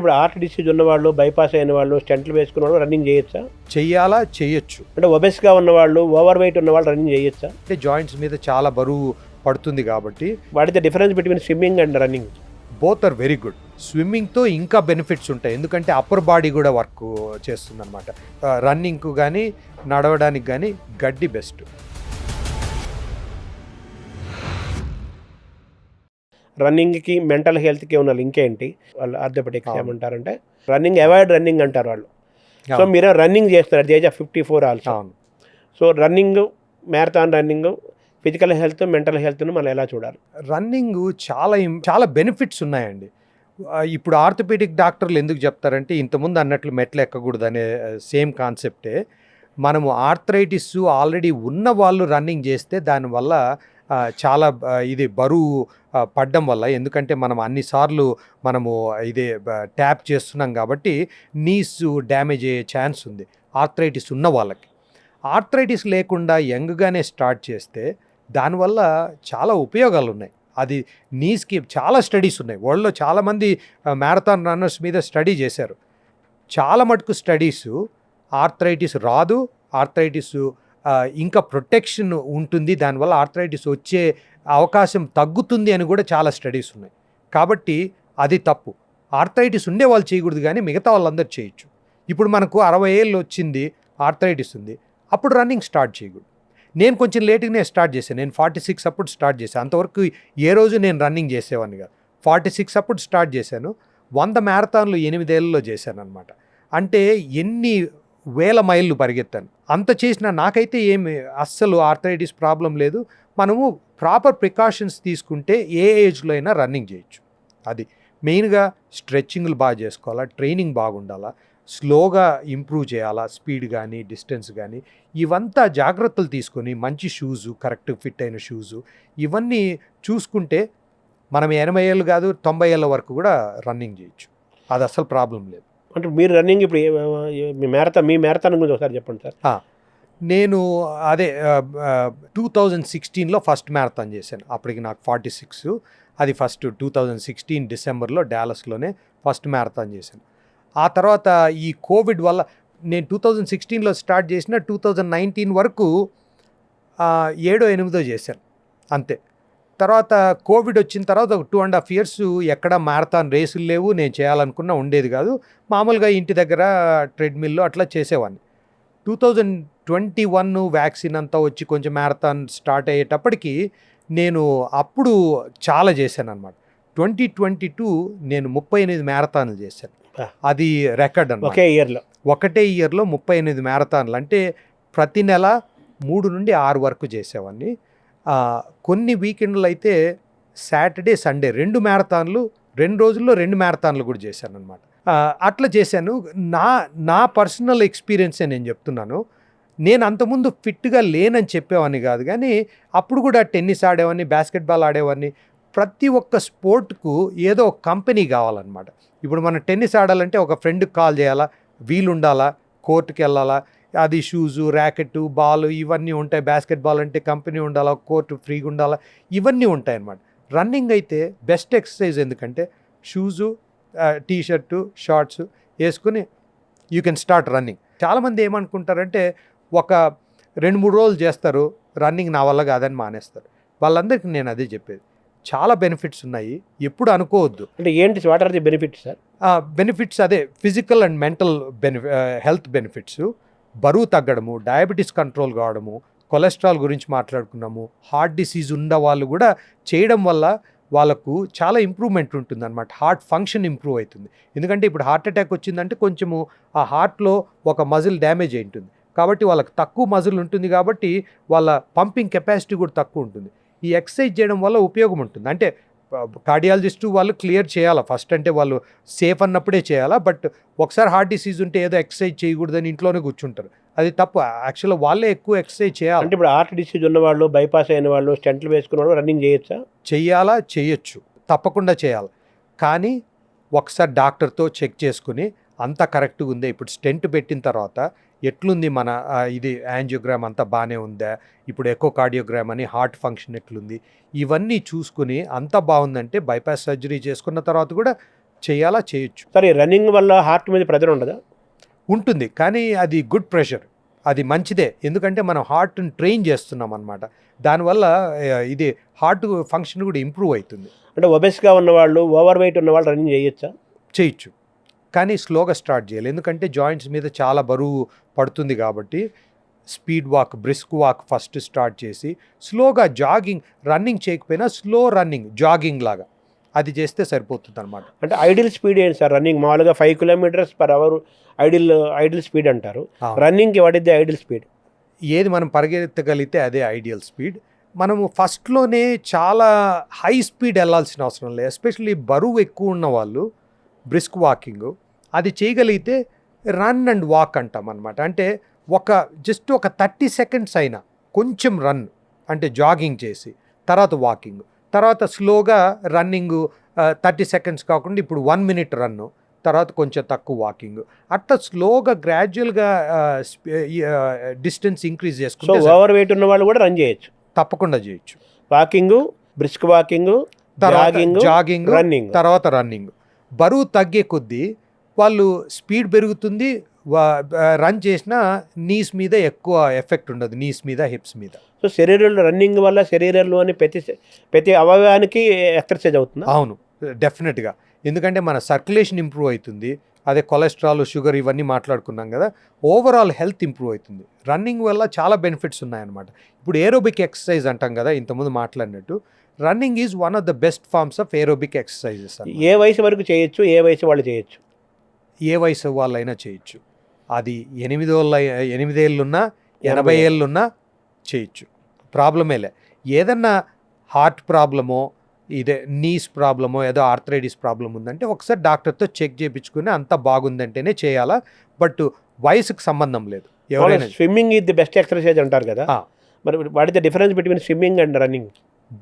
ఇప్పుడు heart disease ఉన్నవాళ్ళు, bypass అయిన వాళ్ళు, స్టెంట్లు వేసుకున్న వాళ్ళు రన్నింగ్ చేయొచ్చా? చెయ్యాలా, చేయొచ్చు. అంటే ఒబెస్గా ఉన్నవాళ్ళు, ఓవర్ వెయిట్ ఉన్నవాళ్ళు రన్నింగ్ చేయొచ్చా? అంటే జాయింట్స్ మీద చాలా బరువు పడుతుంది కాబట్టి. What is the difference between swimming and running? Both are very good. స్విమ్మింగ్తో ఇంకా బెనిఫిట్స్ ఉంటాయి, ఎందుకంటే అప్పర్ బాడీ కూడా వర్క్ చేస్తుంది అనమాట. రన్నింగ్కు కానీ నడవడానికి కానీ గడ్డి బెస్ట్. రన్నింగ్కి మెంటల్ హెల్త్కి ఉన్న లింక్ ఏంటి? వాళ్ళు ఆర్థోపెడిక్స్ ఏమంటారంటే రన్నింగ్ అవాయిడ్ రన్నింగ్ అంటారు వాళ్ళు. సో మీరు రన్నింగ్ చేస్తారు at the age of 54 also. So running, marathon running physical health, mental హెల్త్ను మనం ఎలా చూడాలి? రన్నింగ్ చాలా బెనిఫిట్స్ ఉన్నాయండి. ఇప్పుడు ఆర్థోపెడిక్ డాక్టర్లు ఎందుకు చెప్తారంటే ఇంతకుముందు అన్నట్లు మెట్లు ఎక్కకూడదు అనే సేమ్ కాన్సెప్టే. మనము ఆర్థరైటిస్ ఆల్రెడీ ఉన్న వాళ్ళు రన్నింగ్ చేస్తే దానివల్ల చాలా ఇది బరువు పడ్డం వల్ల, ఎందుకంటే మనం అన్నిసార్లు మనము ఇదే ట్యాప్ చేస్తున్నాం కాబట్టి నీస్ డ్యామేజ్ అయ్యే ఛాన్స్ ఉంది ఆర్థరైటిస్ ఉన్న వాళ్ళకి. ఆర్థరైటిస్ లేకుండా యంగ్గానే స్టార్ట్ చేస్తే దానివల్ల చాలా ఉపయోగాలు ఉన్నాయి. అది నీస్కి చాలా స్టడీస్ ఉన్నాయి. వరల్డ్లో చాలామంది మ్యారథాన్ రన్నర్స్ మీద స్టడీ చేశారు. చాలా మటుకు స్టడీసు ఆర్థరైటిస్ రాదు, ఆర్థరైటిస్ ఇంకా ప్రొటెక్షన్ ఉంటుంది, దానివల్ల ఆర్థరైటిస్ వచ్చే అవకాశం తగ్గుతుంది అని కూడా చాలా స్టడీస్ ఉన్నాయి. కాబట్టి అది తప్పు. ఆర్థరైటిస్ ఉండే వాళ్ళు చేయకూడదు, కానీ మిగతా వాళ్ళందరూ చేయొచ్చు. ఇప్పుడు మనకు 60 ఏళ్ళు వచ్చింది, ఆర్థరైటిస్ ఉంది, అప్పుడు రన్నింగ్ స్టార్ట్ చేయకూడదు. నేను కొంచెం లేట్గానే స్టార్ట్ చేశాను. నేను 46 అప్పుడు స్టార్ట్ చేశాను. అంతవరకు ఏ రోజు నేను రన్నింగ్ చేసేవాడిని కాదు. 46 అప్పుడు స్టార్ట్ చేశాను. 100 మ్యారథాన్లు 8 ఏళ్ళలో చేశాను అనమాట. అంటే ఎన్ని వేల మైళ్ళు పరిగెత్తాను. అంత చేసినా నాకైతే ఏమి అస్సలు ఆర్థరైటిస్ ప్రాబ్లం లేదు. మనము ప్రాపర్ ప్రికాషన్స్ తీసుకుంటే ఏ ఏజ్లో అయినా రన్నింగ్ చేయొచ్చు. అది మెయిన్గా స్ట్రెచ్చింగ్లు బాగా చేసుకోవాలా, ట్రైనింగ్ బాగుండాలా, స్లోగా ఇంప్రూవ్ చేయాలా, స్పీడ్ కానీ డిస్టెన్స్ కానీ, ఇవంతా జాగ్రత్తలు తీసుకొని మంచి షూజు, కరెక్ట్ ఫిట్ అయిన షూజు, ఇవన్నీ చూసుకుంటే మనం 80 ఏళ్ళు కాదు 90 ఏళ్ళ వరకు కూడా రన్నింగ్ చేయొచ్చు. అది అసలు ప్రాబ్లం లేదు. అంటే మీరు రన్నింగ్ ఇప్పుడు మీ మ్యారథాన్ గురించి ఒకసారి చెప్పండి సార్. నేను అదే 2016లో ఫస్ట్ మ్యారథాన్ చేశాను. అప్పటికి నాకు 46. అది ఫస్ట్ 2016 డిసెంబర్లో డాలస్లోనే ఫస్ట్ మ్యారథాన్ చేశాను. ఆ తర్వాత ఈ కోవిడ్ వల్ల నేను 2016లో స్టార్ట్ చేసిన 2019 వరకు 7-8 చేశాను అంతే. తర్వాత కోవిడ్ వచ్చిన తర్వాత ఒక 2.5 years ఎక్కడ మ్యారథాన్ రేసులు లేవు, నేను చేయాలనుకున్నా ఉండేది కాదు. మామూలుగా ఇంటి దగ్గర ట్రెడ్మిల్లో అట్లా చేసేవాడిని. 2021 వ్యాక్సిన్ అంతా వచ్చి కొంచెం మ్యారథాన్ స్టార్ట్ అయ్యేటప్పటికి నేను అప్పుడు చాలా చేశాను అనమాట. 2022 నేను 38 మ్యారథాన్లు చేశాను. అది రికార్డ్ అన్నమాట. ఒకటే ఇయర్లో 38 మ్యారథాన్లు. అంటే ప్రతి నెల 3 నుండి 6 వరకు చేసేవాడిని. కొన్ని వీకెండ్లు అయితే సాటర్డే సండే 2 మ్యారథాన్లు, 2 రోజుల్లో 2 మ్యారథాన్లు కూడా చేశాను అనమాట. అట్లా చేశాను. నా పర్సనల్ ఎక్స్పీరియన్సే నేను చెప్తున్నాను. నేను అంతకుముందు ఫిట్గా లేనని చెప్పేవాడిని కాదు, కానీ అప్పుడు కూడా టెన్నిస్ ఆడేవాడిని, బాస్కెట్బాల్ ఆడేవాడిని. ప్రతి ఒక్క స్పోర్ట్కు ఏదో ఒక కంపెనీ కావాలన్నమాట. ఇప్పుడు మనం టెన్నిస్ ఆడాలంటే ఒక ఫ్రెండ్కి కాల్ చేయాలా, వీలు ఉండాలా, కోర్టుకి వెళ్ళాలా, అది షూజు, ర్యాకెట్, బాల్ ఇవన్నీ ఉంటాయి. బాస్కెట్బాల్ అంటే కంపెనీ ఉండాలా, కోర్టు ఫ్రీగా ఉండాలా, ఇవన్నీ ఉంటాయి అన్నమాట. రన్నింగ్ అయితే బెస్ట్ ఎక్సర్సైజ్, ఎందుకంటే షూజు, టీషర్టు, షార్ట్స్ వేసుకుని యూ కెన్ స్టార్ట్ రన్నింగ్. చాలామంది ఏమనుకుంటారంటే ఒక 2-3 రోజులు చేస్తారు, రన్నింగ్ నా వల్ల కాదని మానేస్తారు. వాళ్ళందరికీ నేను అదే చెప్పేది, చాలా బెనిఫిట్స్ ఉన్నాయి, ఎప్పుడు అనుకోవద్దు. అంటే ఏంటి, what are the benefits sir? Benefits అదే physical and mental health benefits. బరువు తగ్గడము, డయాబెటీస్ కంట్రోల్ కావడము, కొలెస్ట్రాల్ గురించి మాట్లాడుకున్నాము, హార్ట్ డిసీజ్ ఉన్న వాళ్ళు కూడా చేయడం వల్ల వాళ్ళకు చాలా ఇంప్రూవ్మెంట్ ఉంటుంది అనమాట. హార్ట్ ఫంక్షన్ ఇంప్రూవ్ అవుతుంది. ఎందుకంటే ఇప్పుడు హార్ట్ అటాక్ వచ్చిందంటే కొంచెము ఆ హార్ట్లో ఒక మజిల్ డ్యామేజ్ అయి ఉంటుంది, కాబట్టి వాళ్ళకి తక్కువ మజిల్ ఉంటుంది, కాబట్టి వాళ్ళ పంపింగ్ కెపాసిటీ కూడా తక్కువ ఉంటుంది. ఈ ఎక్సర్సైజ్ చేయడం వల్ల ఉపయోగం ఉంటుంది. అంటే కార్డియాలజిస్టు వాళ్ళు క్లియర్ చేయాలా ఫస్ట్, అంటే వాళ్ళు సేఫ్ అన్నప్పుడే చేయాలా. బట్ ఒకసారి హార్ట్ డిసీజ్ ఉంటే ఏదో ఎక్సర్సైజ్ చేయకూడదని ఇంట్లోనే కూర్చుంటారు, అది తప్పు. యాక్చువల్గా వాళ్ళే ఎక్కువ ఎక్సర్సైజ్ చేయాలి. అంటే ఇప్పుడు హార్ట్ డిసీజ్ ఉన్నవాళ్ళు, బైపాస్ అయిన వాళ్ళు, స్టెంట్లు వేసుకున్న వాళ్ళు రన్నింగ్ చేయొచ్చా? చెయ్యాలా, చేయొచ్చు, తప్పకుండా చేయాలి. కానీ ఒకసారి డాక్టర్తో చెక్ చేసుకుని అంతా కరెక్ట్గా ఉందా, ఇప్పుడు స్టెంట్ పెట్టిన తర్వాత ఎట్లుంది మన ఇది యాంజియోగ్రామ్ అంతా బాగానే ఉందా, ఇప్పుడు ఎకోకార్డియోగ్రామ్ అని హార్ట్ ఫంక్షన్ ఎట్లుంది, ఇవన్నీ చూసుకుని అంతా బాగుందంటే బైపాస్ సర్జరీ చేసుకున్న తర్వాత కూడా చేయాలా, చేయొచ్చు. సరే, రన్నింగ్ వల్ల హార్ట్ మీద ప్రెజర్ ఉండదా? ఉంటుంది, కానీ అది గుడ్ ప్రెషర్, అది మంచిదే. ఎందుకంటే మనం హార్ట్ని ట్రైన్ చేస్తున్నాం అనమాట. దానివల్ల ఇది హార్ట్ ఫంక్షన్ కూడా ఇంప్రూవ్ అవుతుంది. అంటే ఒబెస్గా ఉన్నవాళ్ళు, ఓవర్ వెయిట్ ఉన్నవాళ్ళు రన్నింగ్ చేయొచ్చా? చేయొచ్చు, కానీ స్లోగా స్టార్ట్ చేయాలి. ఎందుకంటే జాయింట్స్ మీద చాలా బరువు పడుతుంది కాబట్టి speed walk, brisk walk first start చేసి స్లోగా జాగింగ్, రన్నింగ్ చేయకపోయినా స్లో రన్నింగ్, జాగింగ్ లాగా అది చేస్తే సరిపోతుంది అనమాట. అంటే ఐడియల్ స్పీడ్ ఏంటి సార్? రన్నింగ్ మామూలుగా 5 km/h ఐడియల్ స్పీడ్ అంటారు. రన్నింగ్కి what is the ideal speed? ఏది మనం పరిగెత్తగలిగితే అదే ఐడియల్ స్పీడ్. మనము ఫస్ట్లోనే చాలా హై స్పీడ్ వెళ్ళాల్సిన అవసరం లేదు. ఎస్పెషల్లీ బరువు ఎక్కువ ఉన్న వాళ్ళు బ్రిస్క్ వాకింగ్ అది చేయగలిగితే రన్ అండ్ వాక్ అంటాం అనమాట. అంటే జస్ట్ ఒక 30 seconds అయినా కొంచెం రన్ అంటే జాగింగ్ చేసి తర్వాత వాకింగ్, తర్వాత స్లోగా రన్నింగ్ 30 seconds కాకుండా ఇప్పుడు 1 minute రన్ను, తర్వాత కొంచెం తక్కువ వాకింగ్, అట్లా స్లోగా గ్రాడ్యువల్గా డిస్టెన్స్ ఇంక్రీజ్ చేసుకుంటే ఓవర్ వెయిట్ ఉన్న వాళ్ళు కూడా రన్ చేయొచ్చు, తప్పకుండా చేయొచ్చు. Walking, brisk walking, jogging, running, తర్వాత రన్నింగ్. బరువు తగ్గే కొద్దీ వాళ్ళు స్పీడ్ పెరుగుతుంది, రన్ చేసినా నీస్ మీద ఎక్కువ ఎఫెక్ట్ ఉండదు, నీస్ మీద, హిప్స్ మీద. సో శరీరంలో రన్నింగ్ వల్ల శరీరంలోని ప్రతి అవయవానికి ఎక్సర్సైజ్ అవుతుంది. అవును, డెఫినెట్గా. ఎందుకంటే మన సర్క్యులేషన్ ఇంప్రూవ్ అవుతుంది, అదే కొలెస్ట్రాల్, షుగర్ ఇవన్నీ మాట్లాడుకున్నాం కదా, ఓవరాల్ హెల్త్ ఇంప్రూవ్ అవుతుంది. రన్నింగ్ వల్ల చాలా బెనిఫిట్స్ ఉన్నాయన్నమాట. ఇప్పుడు ఏరోబిక్ ఎక్సర్సైజ్ అంటాం కదా ఇంతకుముందు మాట్లాడినట్టు, running is one of the best forms of aerobic exercises. ఏ వయసు వరకు చేయొచ్చు, ఏ వయసు వాళ్ళు చేయొచ్చు? ఏ వయసు వాళ్ళైనా చేయొచ్చు. అది 8 ఏళ్ళున్నా 80 ఏళ్ళున్నా చేయొచ్చు, ప్రాబ్లమేలే. ఏదన్నా హార్ట్ ప్రాబ్లమో, ఇదే నీస్ ప్రాబ్లమో, ఏదో ఆర్థరైటిస్ ప్రాబ్లం ఉందంటే ఒకసారి డాక్టర్తో చెక్ చేయించుకుని అంత బాగుందంటేనే చేయాలా, బట్ వయసుకు సంబంధం లేదు. ఎవరైనా swimming is the best exercise అంటారు కదా, మరి what is the difference between swimming and running?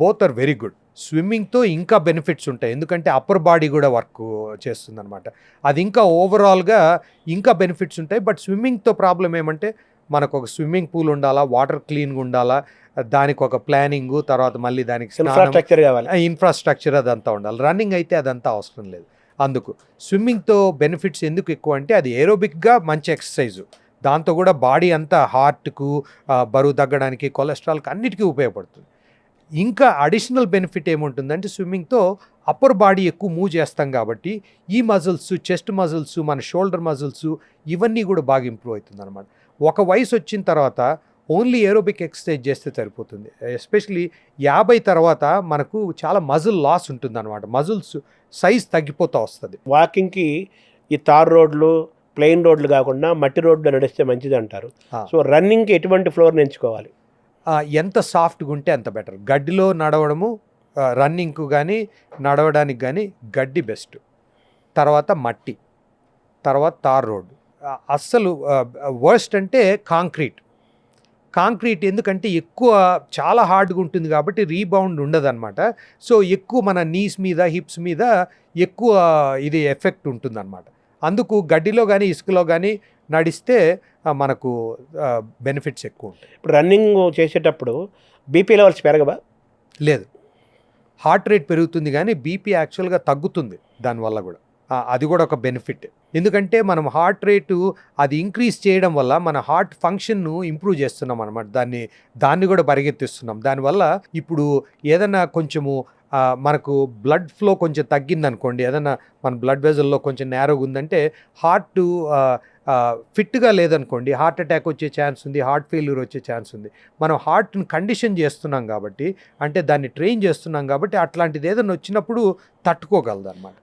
Both are very good. స్విమ్మింగ్తో ఇంకా బెనిఫిట్స్ ఉంటాయి, ఎందుకంటే అప్పర్ బాడీ కూడా వర్క్ చేస్తుంది అనమాట. అది ఇంకా ఓవరాల్గా ఇంకా బెనిఫిట్స్ ఉంటాయి. బట్ స్విమ్మింగ్తో ప్రాబ్లం ఏమంటే మనకు ఒక స్విమ్మింగ్ పూల్ ఉండాలా, వాటర్ క్లీన్గా ఉండాలా, దానికి ఒక ప్లానింగ్, తర్వాత మళ్ళీ దానికి ఇన్ఫ్రాస్ట్రక్చర్ కావాలి, ఇన్ఫ్రాస్ట్రక్చర్ అదంతా ఉండాలి. రన్నింగ్ అయితే అదంతా అవసరం లేదు. అందుకు స్విమ్మింగ్తో బెనిఫిట్స్ ఎందుకు ఎక్కువ అంటే అది ఏరోబిక్గా మంచి ఎక్సర్సైజు, దాంతో కూడా బాడీ అంతా హార్ట్కు, బరువు తగ్గడానికి, కొలెస్ట్రాల్కి అన్నిటికీ ఉపయోగపడుతుంది. ఇంకా అడిషనల్ బెనిఫిట్ ఏముంటుందంటే స్విమ్మింగ్తో అప్పర్ బాడీ ఎక్కువ మూవ్ చేస్తాం కాబట్టి ఈ మజిల్స్, చెస్ట్ మజిల్స్, మన షోల్డర్ మజిల్స్ ఇవన్నీ కూడా బాగా ఇంప్రూవ్ అవుతుంది అనమాట. ఒక వయసు వచ్చిన తర్వాత ఓన్లీ ఏరోబిక్ ఎక్సర్సైజ్ చేస్తే సరిపోతుంది. ఎస్పెషలీ 50 తర్వాత మనకు చాలా మజిల్ లాస్ ఉంటుంది అనమాట, మజిల్స్ సైజ్ తగ్గిపోతూ వస్తుంది. వాకింగ్కి ఈ తార్ రోడ్లు, ప్లెయిన్ రోడ్లు కాకుండా మట్టి రోడ్లు నడిస్తే మంచిది అంటారు. సో రన్నింగ్కి ఎటువంటి ఫ్లోర్ ఎంచుకోవాలి? ఎంత సాఫ్ట్గా ఉంటే అంత బెటర్. గడ్డిలో నడవడము, రన్నింగ్కు కానీ నడవడానికి కానీ గడ్డి బెస్ట్, తర్వాత మట్టి, తర్వాత తార్ రోడ్డు. అస్సలు వర్స్ట్ అంటే కాంక్రీట్ ఎందుకంటే ఎక్కువ చాలా హార్డ్గా ఉంటుంది కాబట్టి రీబౌండ్ ఉండదన్నమాట. సో ఎక్కువ మన నీస్ మీద, హిప్స్ మీద ఎక్కువ ఇది ఎఫెక్ట్ ఉంటుందన్నమాట. అందుకు గడ్డిలో కానీ ఇసుకలో కానీ నడిస్తే మనకు బెనిఫిట్స్ ఎక్కువ ఉంటాయి. ఇప్పుడు రన్నింగ్ చేసేటప్పుడు బీపీ లెవెల్స్ పెరగవా? లేదు, హార్ట్ రేట్ పెరుగుతుంది కానీ బీపీ యాక్చువల్గా తగ్గుతుంది దానివల్ల కూడా. అది కూడా ఒక బెనిఫిట్. ఎందుకంటే మనం హార్ట్ రేటు అది ఇంక్రీజ్ చేయడం వల్ల మన హార్ట్ ఫంక్షన్ను ఇంప్రూవ్ చేస్తున్నాం అనమాట, దాన్ని కూడా పరిగెత్తిస్తున్నాం. దానివల్ల ఇప్పుడు ఏదైనా కొంచెము మనకు బ్లడ్ ఫ్లో కొంచెం తగ్గిందనుకోండి, ఏదైనా మన బ్లడ్ వెజల్లో కొంచెం నేరోగా ఉందంటే హార్ట్ ఫిట్గా లేదనుకోండి, హార్ట్ అటాక్ వచ్చే ఛాన్స్ ఉంది, హార్ట్ ఫెయిల్యూర్ వచ్చే ఛాన్స్ ఉంది. మనం హార్ట్ని కండిషన్ చేస్తున్నాం కాబట్టి, అంటే దాన్ని ట్రైన్ చేస్తున్నాం కాబట్టి అట్లాంటిది ఏదైనా వచ్చినప్పుడు తట్టుకోగలదు అనమాట.